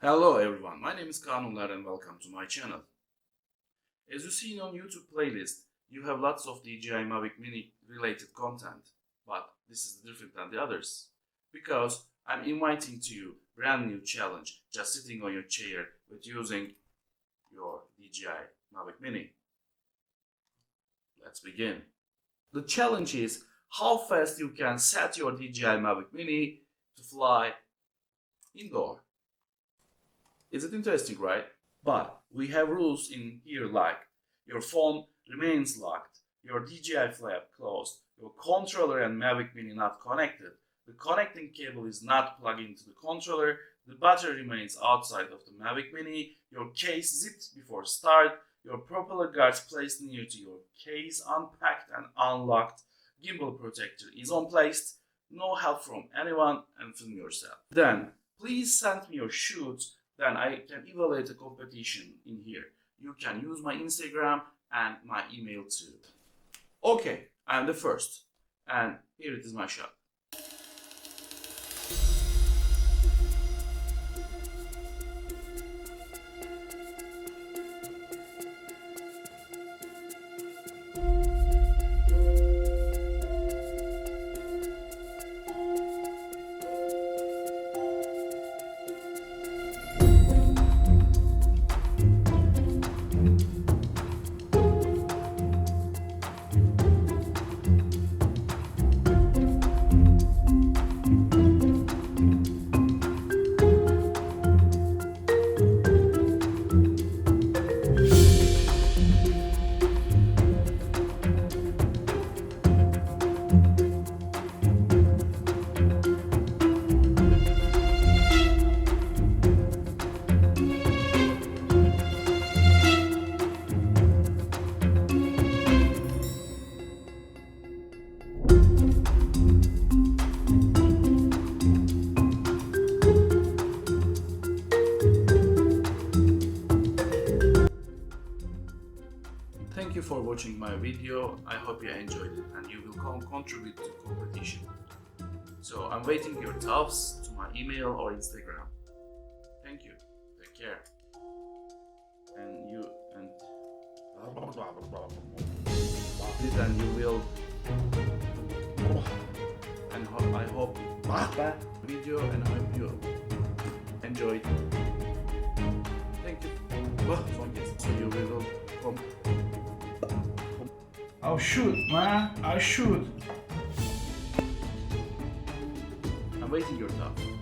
Hello everyone, my name is Kanunlar and welcome to my channel. As you see on YouTube playlist, you have lots of DJI Mavic Mini related content, but this is different than the others because I'm inviting to you brand new challenge just sitting on your chair with using your DJI Mavic Mini. Let's begin. The challenge is how fast you can set your DJI Mavic Mini to fly indoor. Is it interesting, right? But we have rules in here like your phone remains locked, your DJI flap closed, your controller and Mavic Mini not connected, the connecting cable is not plugged into the controller, the battery remains outside of the Mavic Mini, your case zipped before start, your propeller guards placed near to your case unpacked and unlocked, gimbal protector is unplaced, no help from anyone, and film yourself. Then please send me your shoots. Then I can evaluate a competition in here. You can use my Instagram and my email too. Okay, I am the first. And here it is my shot. Thank you for watching my video. I hope you enjoyed it and you will contribute to competition. So I'm waiting your thoughts to my email or Instagram. Thank you. Take care. And you will I hope video and I hope you enjoyed. Thank you. So you will come. I'll shoot, man. I'll shoot. I'm waiting your thoughts.